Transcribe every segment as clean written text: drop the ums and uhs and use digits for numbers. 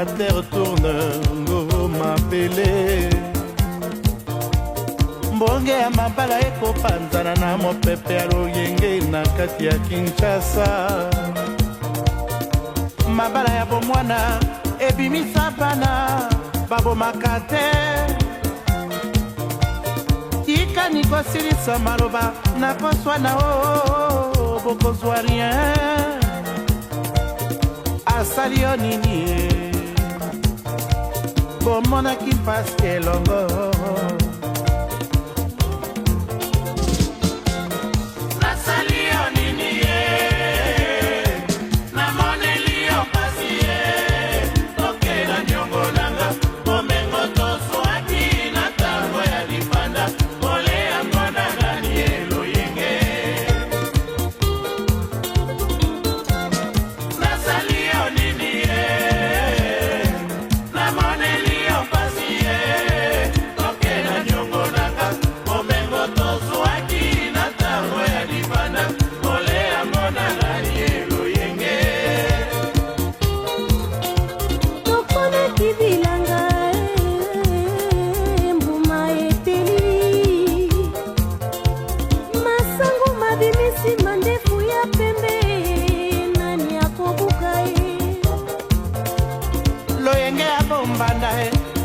la terre tourne ngo mapele mbonge ya mabala ekopanzana na mopepe ya loyenge na kati ya Kinshasa mabala ya bomwana ebimisa bana babomaka te tika nikosilisa maloba na poswa na o bokozwa rien asali yo nini bomonaki mpasi elongo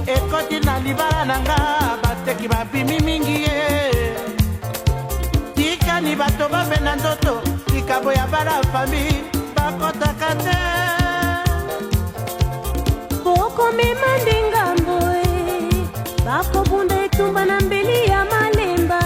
ekoti na libala nanga bateki babimi mingi ye tikani bato babena ndoto likabo ya bala fami bakotaka te bokomema ndengambo bakobunda etumba na mbeli ya malemba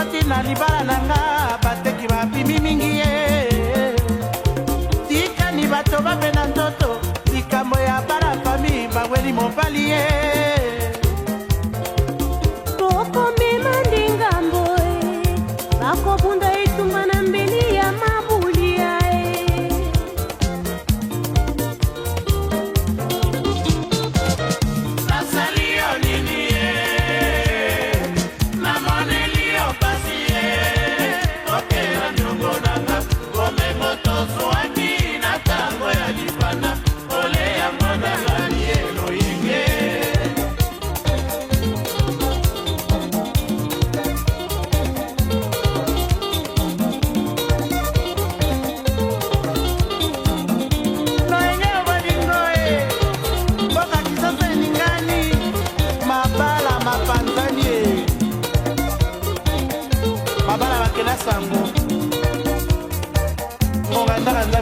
ekoti na libala nanga bateki babimi mingi ye tikani bato babena ndoto likambo ya bala fami baweli mobali ye bokomema ndengambo bakobunda etumba na mbeli ya mabulia Ole ya mwana gani elo yenge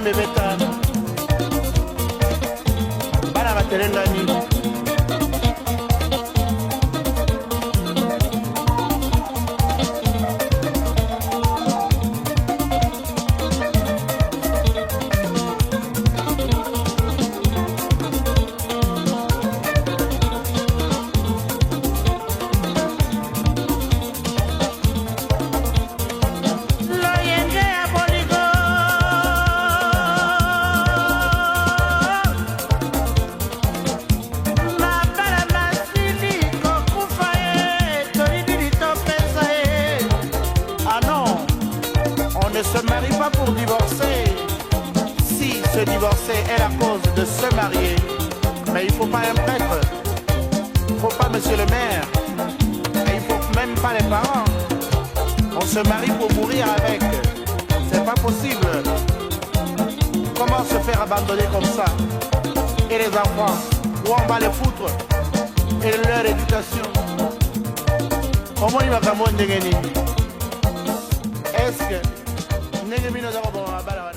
bebeta bana batelengani ne se marie pas pour divorcer. Si se divorcer est la cause de se marier, mais il ne faut pas un prêtre, il ne faut pas monsieur le maire, et il ne faut même pas les parents. On se marie pour mourir avec, c'est pas possible. Comment se faire abandonner comme ça? Et les enfants, où on va les foutre? Et leur éducation? Comment il va faire mon dégainer? Est-ce que Nengemino Zaro Bon Abala